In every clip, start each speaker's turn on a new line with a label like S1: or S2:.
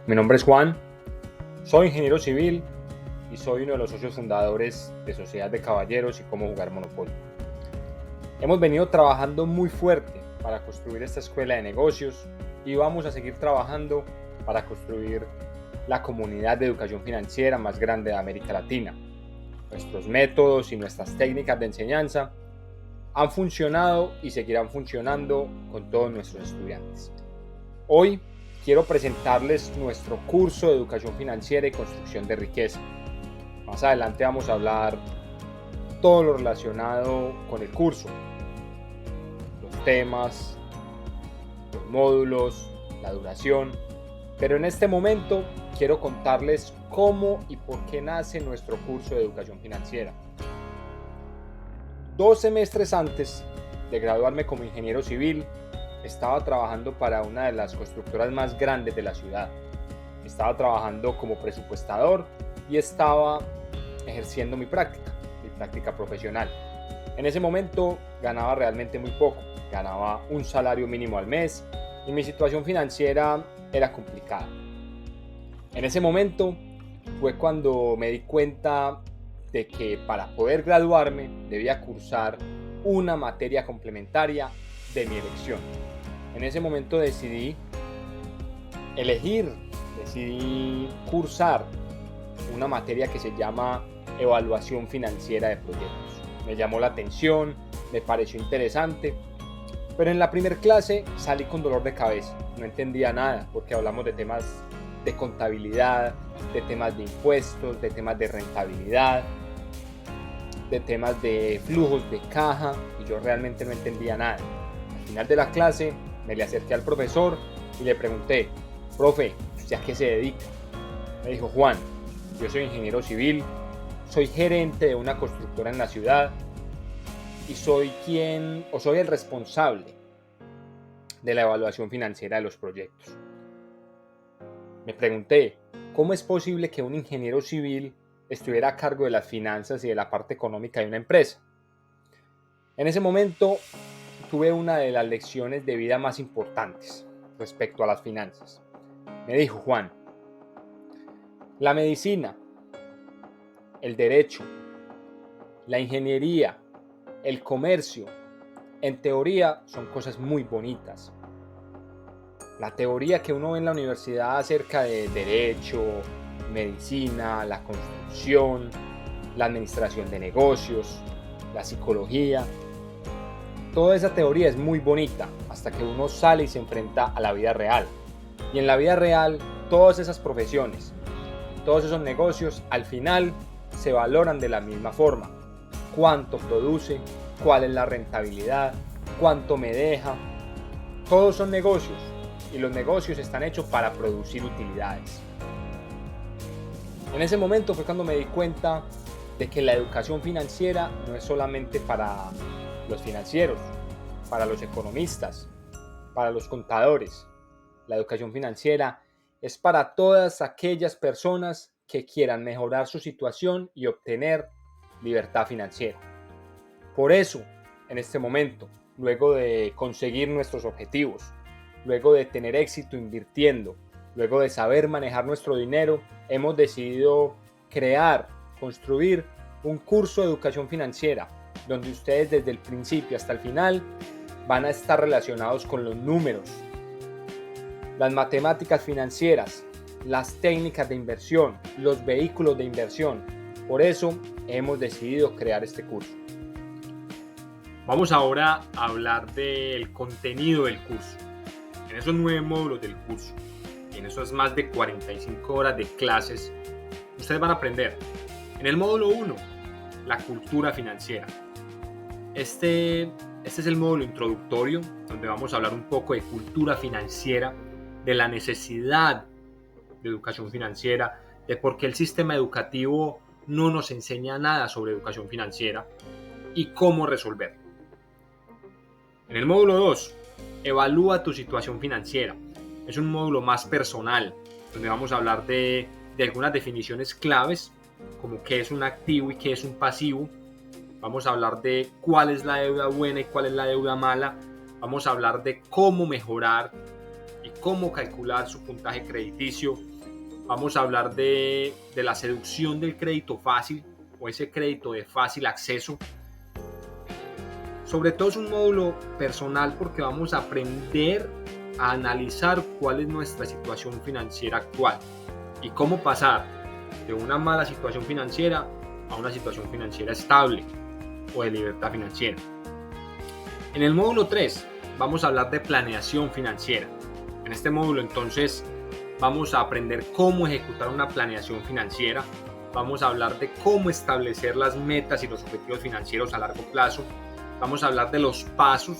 S1: Mi nombre es Juan, soy ingeniero civil y soy uno de los socios fundadores de Sociedad de Caballeros y Cómo Jugar Monopoly. Hemos venido trabajando muy fuerte para construir esta escuela de negocios y vamos a seguir trabajando para construir la comunidad de educación financiera más grande de América Latina. Nuestros métodos y nuestras técnicas de enseñanza han funcionado y seguirán funcionando con todos nuestros estudiantes. Hoy quiero presentarles nuestro curso de educación financiera y construcción de riqueza. Más adelante vamos a hablar todo lo relacionado con el curso, los temas, los módulos, la duración, pero en este momento quiero contarles cómo y por qué nace nuestro curso de educación financiera. 2 semestres antes de graduarme como ingeniero civil, estaba trabajando para una de las constructoras más grandes de la ciudad. Estaba trabajando como presupuestador y estaba ejerciendo mi práctica profesional. En ese momento ganaba realmente muy poco, ganaba un salario mínimo al mes y mi situación financiera era complicada. En ese momento fue cuando me di cuenta de que para poder graduarme debía cursar una materia complementaria de mi elección. En ese momento decidí cursar una materia que se llama Evaluación Financiera de Proyectos. Me llamó la atención, me pareció interesante, pero en la primera clase salí con dolor de cabeza. No entendía nada porque hablamos de temas de contabilidad, de temas de impuestos, de temas de rentabilidad, de temas de flujos de caja y yo realmente no entendía nada. Al final de la clase me le acerqué al profesor y le pregunté: profe, ¿usted a qué se dedica? Me dijo: Juan, yo soy ingeniero civil, soy gerente de una constructora en la ciudad y soy el responsable de la evaluación financiera de los proyectos. Me pregunté: ¿cómo es posible que un ingeniero civil estuviera a cargo de las finanzas y de la parte económica de una empresa? En ese momento tuve una de las lecciones de vida más importantes respecto a las finanzas. Me dijo: Juan, la medicina, el derecho, la ingeniería, el comercio, en teoría son cosas muy bonitas. La teoría que uno ve en la universidad acerca de derecho, medicina, la construcción, la administración de negocios, la psicología, toda esa teoría es muy bonita hasta que uno sale y se enfrenta a la vida real. Y en la vida real, todas esas profesiones, todos esos negocios, al final se valoran de la misma forma. ¿Cuánto produce? ¿Cuál es la rentabilidad? ¿Cuánto me deja? Todos son negocios y los negocios están hechos para producir utilidades. En ese momento fue cuando me di cuenta de que la educación financiera no es solamente para los financieros, para los economistas, para los contadores. La educación financiera es para todas aquellas personas que quieran mejorar su situación y obtener libertad financiera. Por eso, en este momento, luego de conseguir nuestros objetivos, luego de tener éxito invirtiendo, luego de saber manejar nuestro dinero, hemos decidido construir un curso de educación financiera, donde ustedes desde el principio hasta el final van a estar relacionados con los números, las matemáticas financieras, las técnicas de inversión, los vehículos de inversión. Por eso hemos decidido crear este curso. Vamos ahora a hablar del contenido del curso. En esos 9 módulos del curso y en esas más de 45 horas de clases, ustedes van a aprender en el módulo 1, la cultura financiera. Este es el módulo introductorio, donde vamos a hablar un poco de cultura financiera, de la necesidad de educación financiera, de por qué el sistema educativo no nos enseña nada sobre educación financiera y cómo resolverlo. En el módulo 2, evalúa tu situación financiera. Es un módulo más personal, donde vamos a hablar de algunas definiciones claves, como qué es un activo y qué es un pasivo. Vamos a hablar de cuál es la deuda buena y cuál es la deuda mala. Vamos a hablar de cómo mejorar y cómo calcular su puntaje crediticio. Vamos a hablar de la seducción del crédito fácil o ese crédito de fácil acceso. Sobre todo es un módulo personal porque vamos a aprender a analizar cuál es nuestra situación financiera actual y cómo pasar de una mala situación financiera a una situación financiera estable o de libertad financiera. En el módulo 3 vamos a hablar de planeación financiera. En este módulo entonces vamos a aprender cómo ejecutar una planeación financiera. Vamos a hablar de cómo establecer las metas y los objetivos financieros a largo plazo. Vamos a hablar de los pasos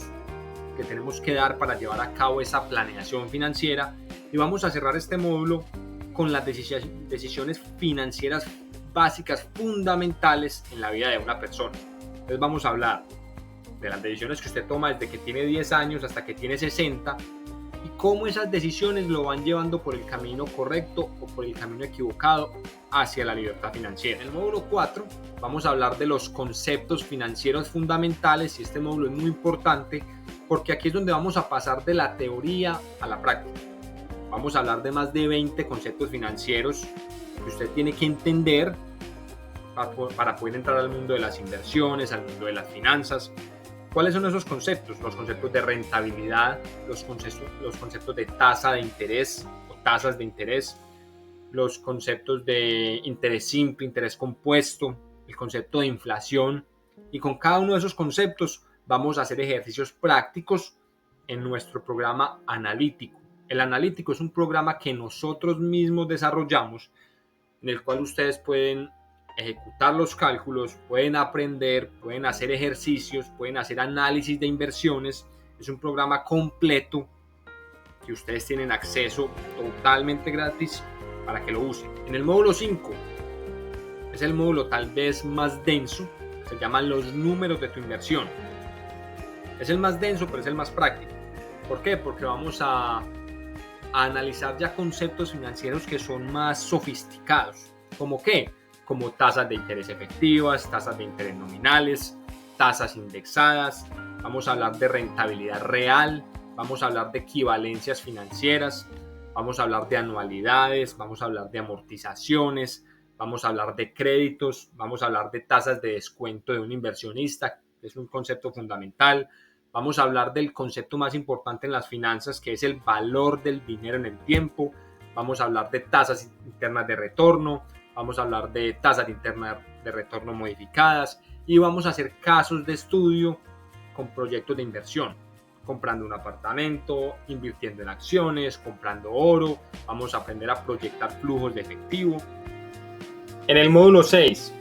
S1: que tenemos que dar para llevar a cabo esa planeación financiera. Y vamos a cerrar este módulo con las decisiones financieras básicas fundamentales en la vida de una persona. Entonces vamos a hablar de las decisiones que usted toma desde que tiene 10 años hasta que tiene 60 y cómo esas decisiones lo van llevando por el camino correcto o por el camino equivocado hacia la libertad financiera. En el módulo 4 vamos a hablar de los conceptos financieros fundamentales y este módulo es muy importante porque aquí es donde vamos a pasar de la teoría a la práctica. Vamos a hablar de más de 20 conceptos financieros que usted tiene que entender para poder entrar al mundo de las inversiones, al mundo de las finanzas. ¿Cuáles son esos conceptos? Los conceptos de rentabilidad, los conceptos de tasa de interés o tasas de interés, los conceptos de interés simple, interés compuesto, el concepto de inflación. Y con cada uno de esos conceptos vamos a hacer ejercicios prácticos en nuestro programa analítico. El analítico es un programa que nosotros mismos desarrollamos en el cual ustedes pueden ejecutar los cálculos, pueden aprender, pueden hacer ejercicios, pueden hacer análisis de inversiones. Es un programa completo que ustedes tienen acceso totalmente gratis para que lo usen. En el módulo 5 es el módulo tal vez más denso, se llaman los números de tu inversión. Es el más denso, pero es el más práctico. ¿Por qué? Porque vamos a analizar ya conceptos financieros que son más sofisticados. ¿Cómo qué? Como tasas de interés efectivas, tasas de interés nominales, tasas indexadas. Vamos a hablar de rentabilidad real, vamos a hablar de equivalencias financieras, vamos a hablar de anualidades, vamos a hablar de amortizaciones, vamos a hablar de créditos, vamos a hablar de tasas de descuento de un inversionista, que es un concepto fundamental. Vamos a hablar del concepto más importante en las finanzas, que es el valor del dinero en el tiempo. Vamos a hablar de tasas internas de retorno. Vamos a hablar de tasas internas de retorno modificadas. Y vamos a hacer casos de estudio con proyectos de inversión. Comprando un apartamento, invirtiendo en acciones, comprando oro. Vamos a aprender a proyectar flujos de efectivo. En el módulo 6.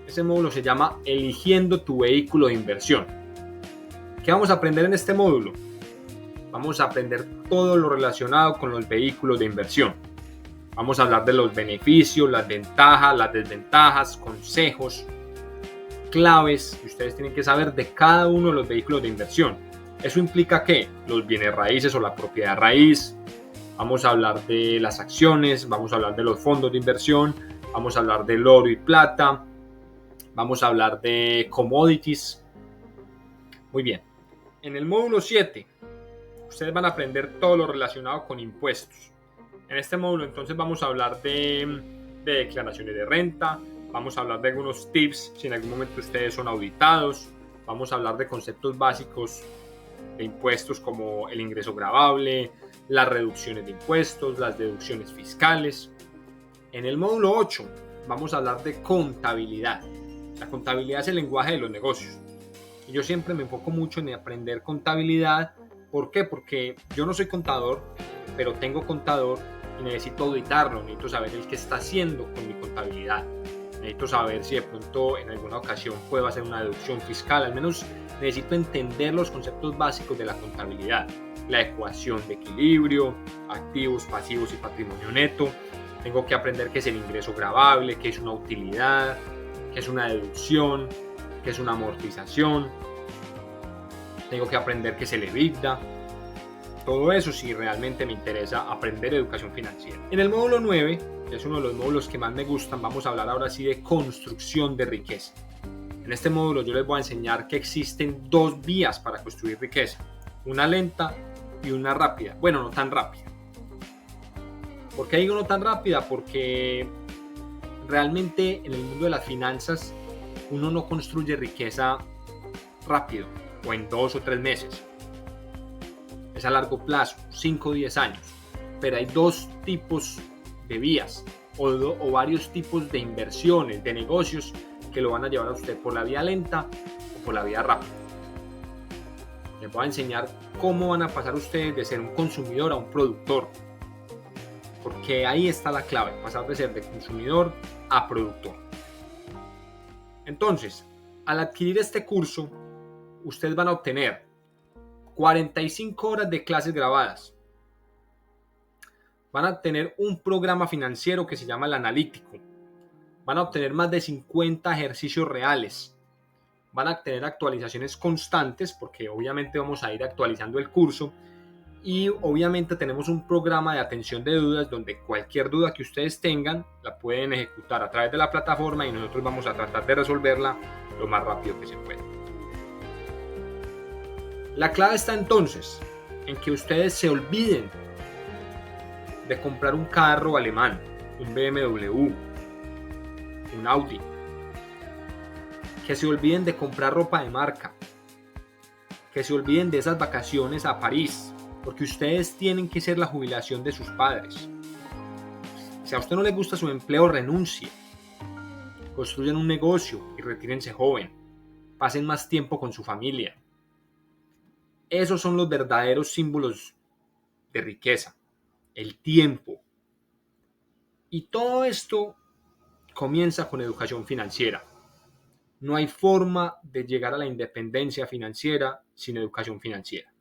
S1: Ese módulo se llama Eligiendo tu vehículo de inversión. ¿Qué vamos a aprender en este módulo? Vamos a aprender todo lo relacionado con los vehículos de inversión. Vamos a hablar de los beneficios, las ventajas, las desventajas, consejos, claves que ustedes tienen que saber de cada uno de los vehículos de inversión. Eso implica que los bienes raíces o la propiedad raíz. Vamos a hablar de las acciones, vamos a hablar de los fondos de inversión, vamos a hablar del oro y plata. Vamos a hablar de commodities. Muy bien. En el módulo 7, ustedes van a aprender todo lo relacionado con impuestos. En este módulo entonces vamos a hablar de declaraciones de renta. Vamos a hablar de algunos tips si en algún momento ustedes son auditados. Vamos a hablar de conceptos básicos de impuestos como el ingreso gravable, las reducciones de impuestos, las deducciones fiscales. En el módulo 8 vamos a hablar de contabilidad. La contabilidad es el lenguaje de los negocios. Y yo siempre me enfoco mucho en aprender contabilidad. ¿Por qué? Porque yo no soy contador, pero tengo contador y necesito auditarlo. Necesito saber el qué está haciendo con mi contabilidad. Necesito saber si de pronto en alguna ocasión puedo hacer una deducción fiscal. Al menos necesito entender los conceptos básicos de la contabilidad. La ecuación de equilibrio, activos, pasivos y patrimonio neto. Tengo que aprender qué es el ingreso gravable, qué es una utilidad, qué es una deducción, qué es una amortización. Tengo que aprender qué es el EBITDA. Todo eso si realmente me interesa aprender educación financiera. En el módulo 9, que es uno de los módulos que más me gustan, vamos a hablar ahora sí de construcción de riqueza. En este módulo yo les voy a enseñar que existen dos vías para construir riqueza. Una lenta y una rápida. Bueno, no tan rápida. ¿Por qué digo no tan rápida? Porque realmente en el mundo de las finanzas uno no construye riqueza rápido o en 2 o 3 meses. Es a largo plazo, 5 o 10 años. Pero hay dos tipos de vías o varios tipos de inversiones, de negocios que lo van a llevar a usted por la vía lenta o por la vía rápida. Les voy a enseñar cómo van a pasar ustedes de ser un consumidor a un productor. Porque ahí está la clave, pasar de ser de consumidor a productor. Entonces, al adquirir este curso, ustedes van a obtener 45 horas de clases grabadas. Van a tener un programa financiero que se llama el analítico. Van a obtener más de 50 ejercicios reales. Van a tener actualizaciones constantes porque obviamente vamos a ir actualizando el curso. Y obviamente tenemos un programa de atención de dudas donde cualquier duda que ustedes tengan la pueden ejecutar a través de la plataforma y nosotros vamos a tratar de resolverla lo más rápido que se pueda. La clave está entonces en que ustedes se olviden de comprar un carro alemán, un BMW, un Audi, que se olviden de comprar ropa de marca, que se olviden de esas vacaciones a París, porque ustedes tienen que ser la jubilación de sus padres. Si a usted no le gusta su empleo, renuncie. Construyan un negocio y retírense joven. Pasen más tiempo con su familia. Esos son los verdaderos símbolos de riqueza. El tiempo. Y todo esto comienza con educación financiera. No hay forma de llegar a la independencia financiera sin educación financiera.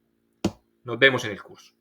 S1: Nos vemos en el curso.